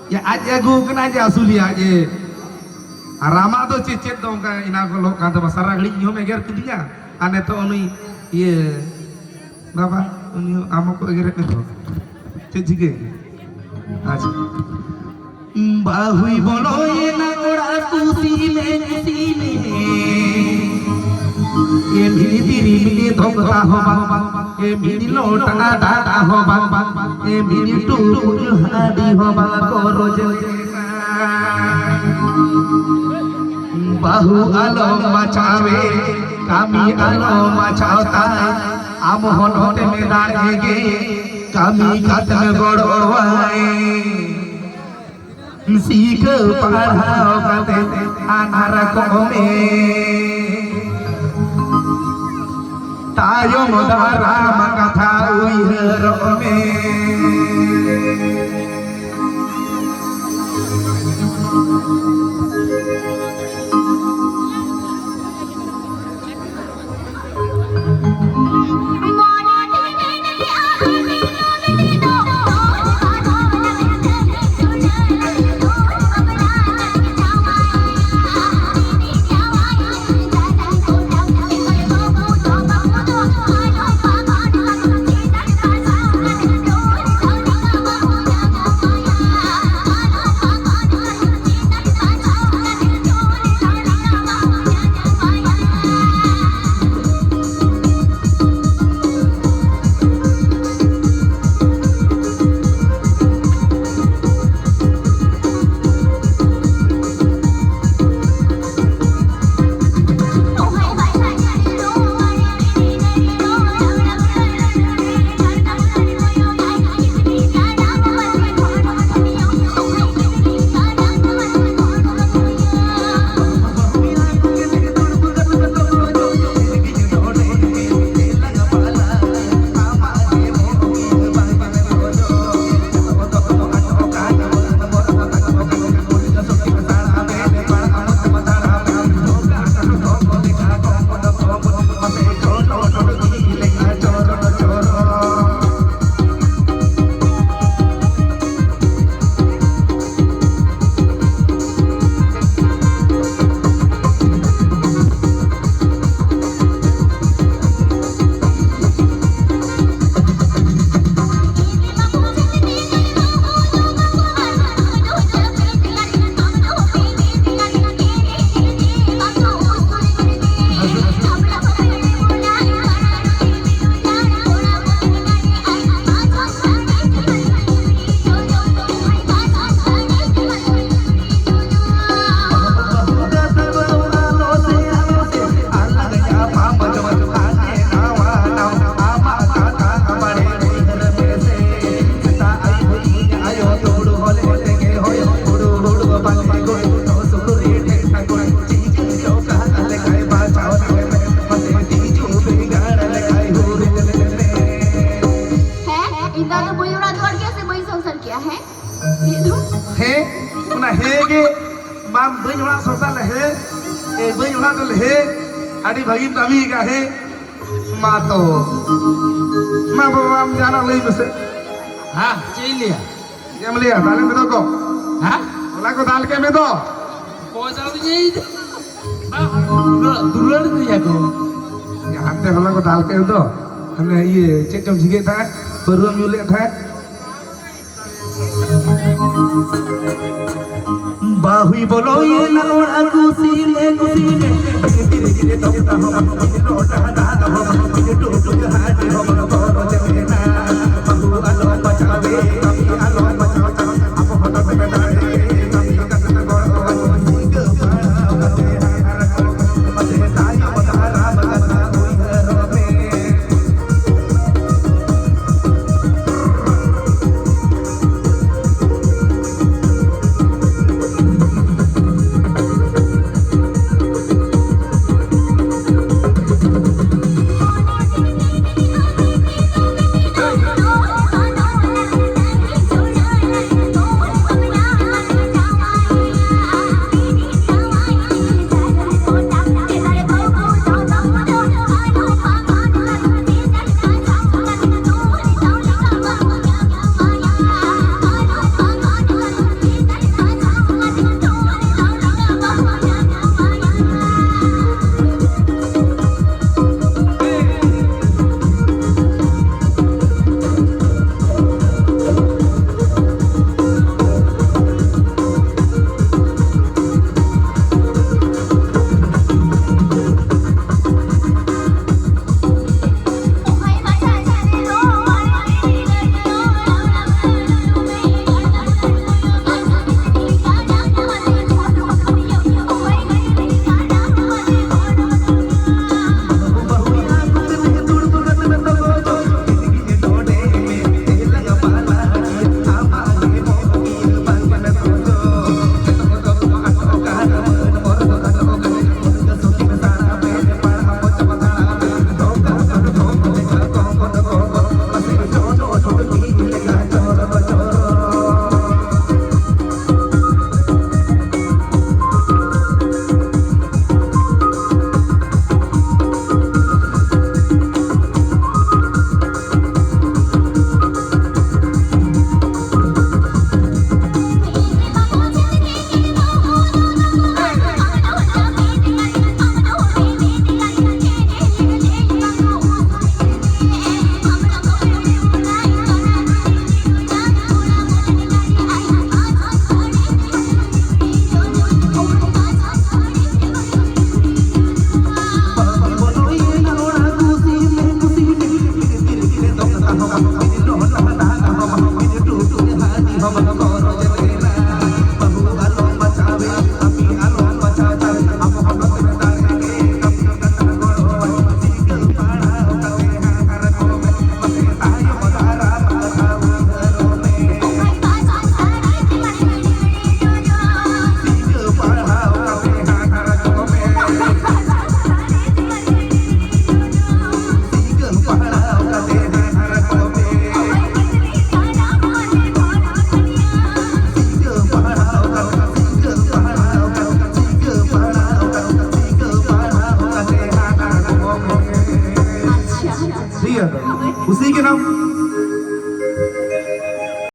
Ya aja gue kena aja asuli aja. Arama tuh cicit dong kan ina kalau kata masyarakat liyo meger kedinya. Ane tuh oni iya berapa oni amak kok geret itu. Cicige. Aja. Bahui boloy na ora kusile kusile. Ye miri tiri miri thok ta ho bang. Ye miri lota da da ho bang bang. Ye miri tu hadi ho bang koro jelena. Bahu alom macawe kami alom macauta amohon hote me darege kami katme godowai सीख पढ़ाओ कते अनार कोमे तायो मदाराम कथा उइहर में Adi bagi kami kahe mato ma bawa jalan lagi besar हाँ चलिए क्या मिलिया दाल में तो को हाँ बोला को दाल के में तो पहुँचा तो यही दुर्लभ तो या को यहाँ पे बोला को दाल के तो हमने ये चेक जम जिगे था बरुआ मिले था बाहुई बोलो ये नलोड़ा कुसीले कुसीले धीरे धीरे तो हम लोटा दादा हम टूट हाथ हम करो चलेना बाहु आलो बचावे कभी आलो बचाओ आप होता में डाले कभी कतना गो सिंग पाड़ा कते हार मते दाई मदारा बता हुई घर में ठीक है तो उसी के नाम